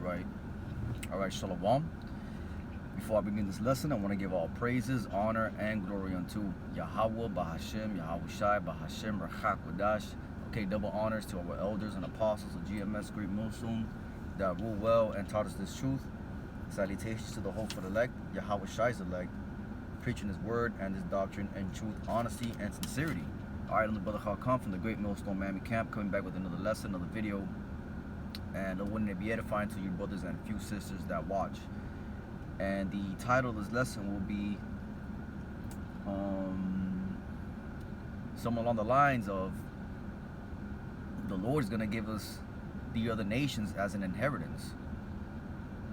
All right, Shalom. Before I begin this lesson, I want to give all praises, honor, and glory unto Yahweh, Bahashem, Yahweh Shai, Bahashem, Rachak Wadash. Okay, double honors to our elders and apostles of GMS Great Millstone that rule well and taught us this truth. Salutations to the hopeful elect, Yahweh Shai's elect, preaching his word and his doctrine and truth, honesty, and sincerity. All right, I'm the brother Khalkam from the Great Millstone Miami Camp, coming back with another lesson, another video. And wouldn't it be edifying to your brothers and few sisters that watch? And the title of this lesson will be somewhere along the lines of the Lord is going to give us the other nations as an inheritance.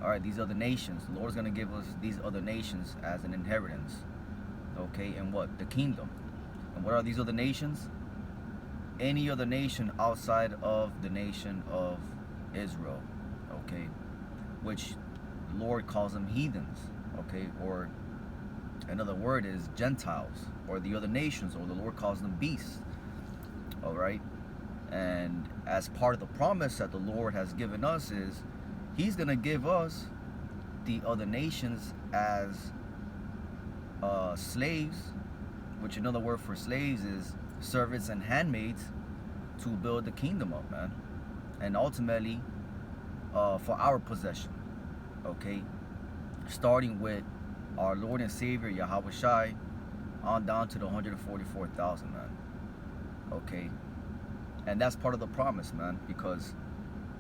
All right, these other nations. The Lord is going to give us these other nations as an inheritance. Okay, and what? The kingdom. And what are these other nations? Any other nation outside of the nation of Israel. Okay, which the Lord calls them heathens. Okay, or another word is Gentiles, or the other nations, or the Lord calls them beasts. All right, and as part of the promise that the Lord has given us is He's gonna give us the other nations as slaves, which another word for slaves is servants and handmaids, to build the kingdom up, man, and ultimately for our possession. Okay, starting with our Lord and Savior Yahweh Shai on down to the 144,000, man. Okay, and that's part of the promise, man, because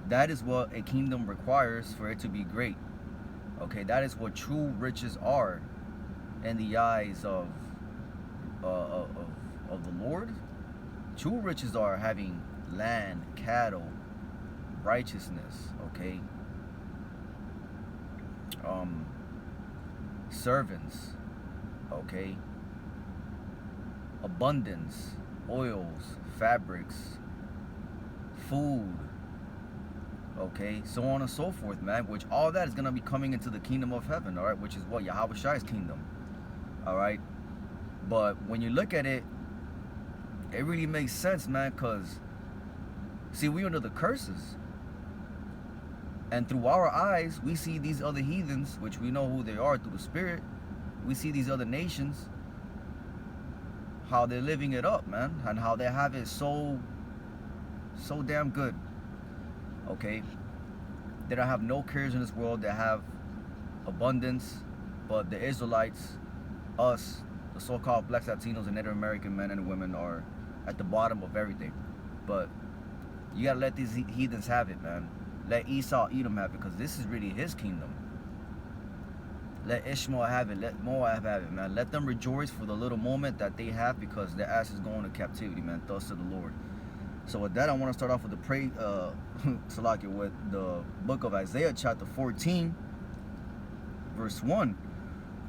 that is what a kingdom requires for it to be great. Okay, that is what true riches are in the eyes of the Lord. True riches are having land, cattle, righteousness, okay, servants, okay, abundance, oils, fabrics, food, okay, so on and so forth, man, which all that is going to be coming into the kingdom of heaven, all right, which is what? Yahweh Shai's kingdom, all right. But when you look at it, it really makes sense, man, because see, we're under the curses, and through our eyes we see these other heathens, which we know who they are through the spirit. We see these other nations, how they're living it up, man, and how they have it so damn good. Okay, they don't have no cares in this world. They have abundance. But the Israelites, us, the so-called blacks, Latinos, and Native American men and women are at the bottom of everything. But you gotta let these heathens have it, man. Let Esau, Edom have it, because this is really his kingdom. Let Ishmael have it. Let Moab have it, man. Let them rejoice for the little moment that they have, because their ass is going to captivity, man. Thus to the Lord. So with that, I want to start off with the with the book of Isaiah, chapter 14, verse 1.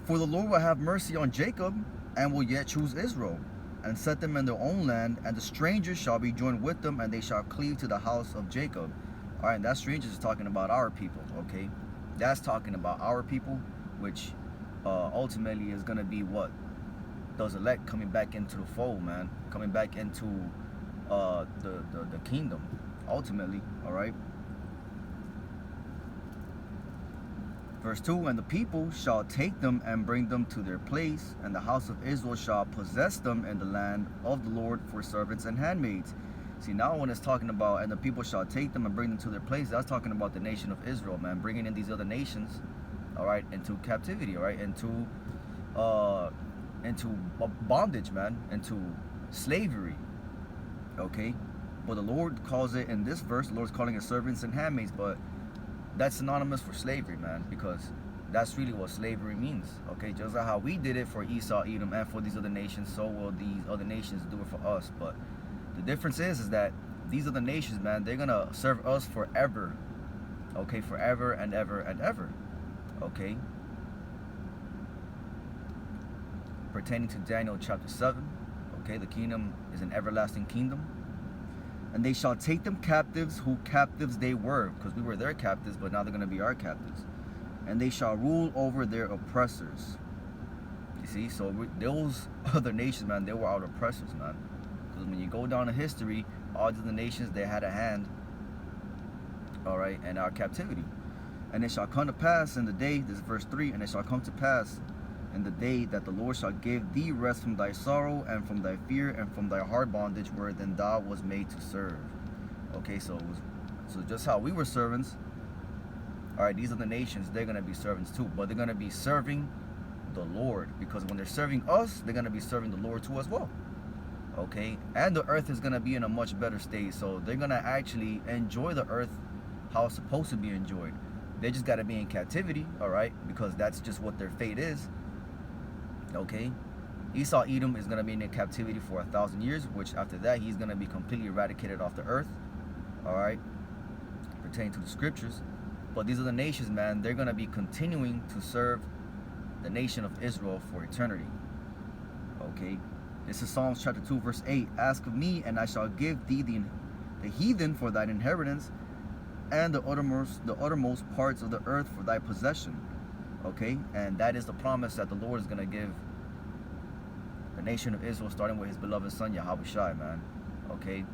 For the Lord will have mercy on Jacob, and will yet choose Israel, and set them in their own land, and the strangers shall be joined with them, and they shall cleave to the house of Jacob. All right, and that strangers is talking about our people, okay? That's talking about our people, which ultimately is going to be what? Those elect coming back into the fold, man. Coming back into the kingdom, ultimately, all right? Verse 2, and the people shall take them and bring them to their place, and the house of Israel shall possess them in the land of the Lord for servants and handmaids. See, now when it's talking about, and the people shall take them and bring them to their place, that's talking about the nation of Israel, man, bringing in these other nations, all right, into captivity, all right, into bondage, man, into slavery, okay? But the Lord calls it, in this verse, the Lord's calling it servants and handmaids, but that's synonymous for slavery, man, because that's really what slavery means, okay? Just like how we did it for Esau, Edom, and for these other nations, so will these other nations do it for us. But the difference is that these other nations, man, they're gonna serve us forever, okay? Forever and ever and ever, okay? Pertaining to Daniel chapter 7, okay, the kingdom is an everlasting kingdom. And they shall take them captives, who captives they were, because we were their captives, but now they're going to be our captives. And they shall rule over their oppressors. You see, so those other nations, man, they were our oppressors, man. Because when you go down in history, all the nations, they had a hand, all right, in our captivity. And it shall come to pass in the day, this is verse 3, and it shall come to pass in the day that the Lord shall give thee rest from thy sorrow and from thy fear and from thy hard bondage wherein thou was made to serve. Okay, so just how we were servants, all right, these are the nations, they're going to be servants too, but they're going to be serving the Lord, because when they're serving us, they're going to be serving the Lord too as well. Okay, and the earth is going to be in a much better state, so they're going to actually enjoy the earth how it's supposed to be enjoyed. They just got to be in captivity, all right, because that's just what their fate is. Okay, Esau Edom is going to be in captivity for 1,000 years, which after that he's going to be completely eradicated off the earth, all right, pertaining to the scriptures. But these are the nations, man. They're going to be continuing to serve the nation of Israel for eternity. Okay, this is Psalms chapter 2 verse 8. Ask of me, and I shall give thee the heathen for thine inheritance, and the uttermost parts of the earth for thy possession. Okay, and that is the promise that the Lord is going to give the nation of Israel, starting with his beloved son Yahushua, man. Okay,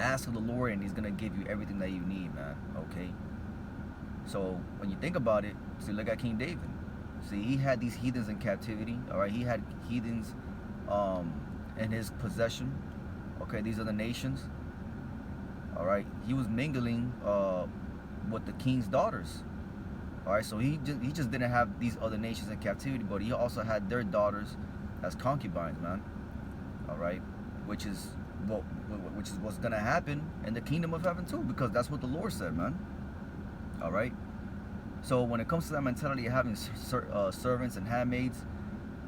ask of the Lord and he's going to give you everything that you need, man. Okay, so when you think about it, see, look at King David. See, he had these heathens in captivity, all right? He had heathens in his possession. Okay, these are the nations, all right? He was mingling with the king's daughters, all right? So he just didn't have these other nations in captivity, but he also had their daughters as concubines, man, all right? Which is what's gonna happen in the kingdom of heaven too, because that's what the Lord said, man, all right? So when it comes to that mentality of having servants and handmaids,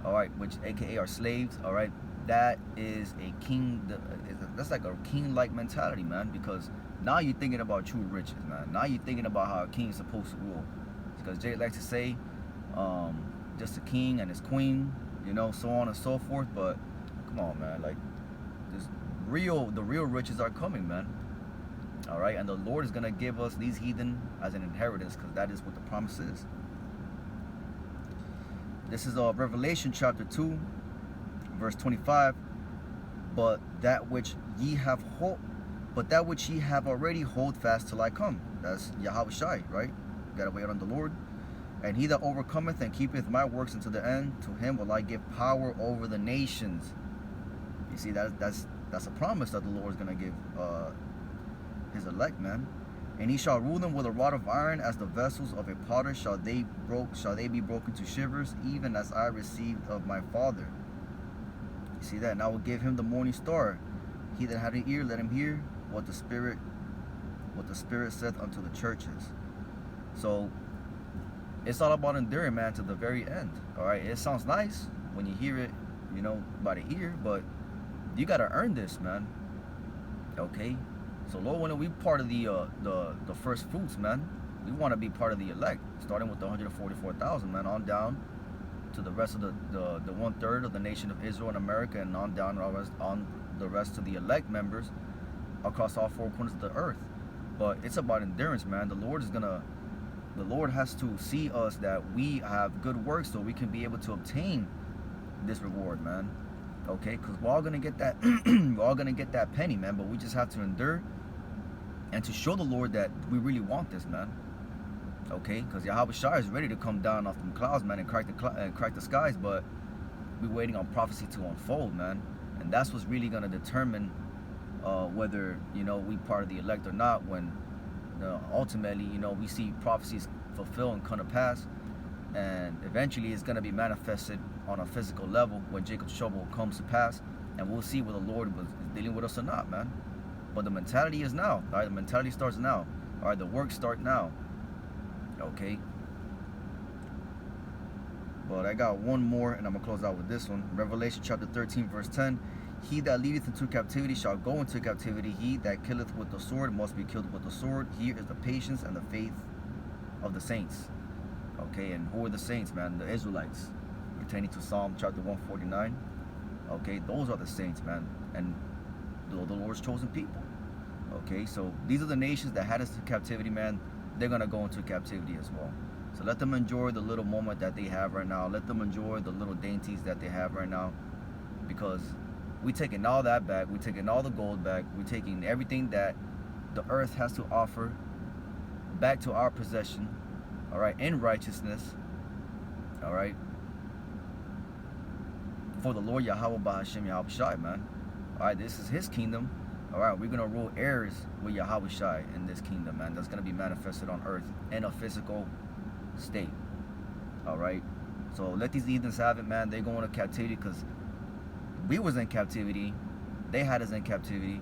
all right, which aka are slaves, all right, that is a king. That's like a king-like mentality, man. Because now you're thinking about true riches, man. Now you're thinking about how a king is supposed to rule. Because Jay likes to say, just a king and his queen, you know, so on and so forth. But come on, man, like the real riches are coming, man. All right, and the Lord is going to give us these heathen as an inheritance, because that is what the promise is. This is Revelation chapter 2, verse 25. But that which ye have already hold fast till I come. That's Yahushua, right? You gotta wait on the Lord. And he that overcometh and keepeth my works unto the end, to him will I give power over the nations. You see, that's a promise that the Lord is gonna give his elect, man. And he shall rule them with a rod of iron, as the vessels of a potter shall they be broken to shivers, even as I received of my Father. You see that? And I will give him the morning star. He that had an ear, let him hear what the Spirit saith unto the churches. So it's all about enduring, man, to the very end. All right, it sounds nice when you hear it, you know, by the ear, but you gotta earn this, man. Okay. So Lord, when we part of the first fruits, man, we want to be part of the elect, starting with the 144,000, man, on down to the rest of the 1/3 of the nation of Israel and America, and on down on the rest of the elect members across all four corners of the earth. But it's about endurance, man. The Lord has to see us that we have good works, so we can be able to obtain this reward, man. Okay, because we're all gonna get that we're all gonna get that penny, man, but we just have to endure and to show the Lord that we really want this, man. Okay, because Yahushua is ready to come down off them clouds, man, and crack the skies, but we're waiting on prophecy to unfold, man. And that's what's really gonna determine whether, you know, we part of the elect or not, when ultimately, you know, we see prophecies fulfill and come to pass, and eventually it's gonna be manifested on a physical level when Jacob's trouble comes to pass, and we'll see whether the Lord is dealing with us or not, man. But the mentality is now, all right? The mentality starts now, all right? The work start now, okay? But I got one more, and I'm gonna close out with this one. Revelation chapter 13, verse 10. He that leadeth into captivity shall go into captivity. He that killeth with the sword must be killed with the sword. Here is the patience and the faith of the saints. Okay, and who are the saints, man? The Israelites, pertaining to Psalm chapter 149. Okay, those are the saints, man, and the Lord's chosen people. Okay, so these are the nations that had us in captivity, man. They're gonna go into captivity as well. So let them enjoy the little moment that they have right now. Let them enjoy the little dainties that they have right now, because we're taking all that back. We're taking all the gold back. We're taking everything that the earth has to offer back to our possession, all right, in righteousness, all right, for the Lord Yahweh Bahashim Yahweh Shai, man. All right, this is his kingdom. All right, we're going to rule heirs with Yahweh Shai in this kingdom, man. That's going to be manifested on earth in a physical state. All right, so let these heathens have it, man. They're going to captivity because we was in captivity. They had us in captivity.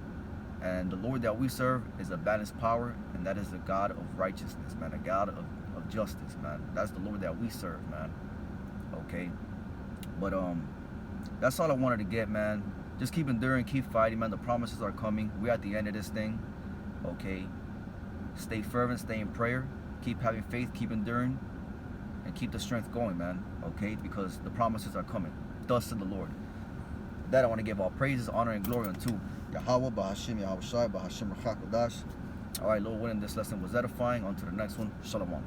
And the Lord that we serve is a balanced power, and that is the God of righteousness, man. A God of justice, man. That's the Lord that we serve, man. Okay, but that's all I wanted to get, man. Just keep enduring, keep fighting, man. The promises are coming. We're at the end of this thing. Okay, stay fervent, stay in prayer, keep having faith, keep enduring, and keep the strength going, man. Okay, because the promises are coming. Thus said the Lord. That I want to give all praises, honor, and glory unto Yahweh, Bahashim, Yahweh Shai, Bahashim, Rachakodash. All right, Lord willing, this lesson was edifying. On to the next one. Shalom.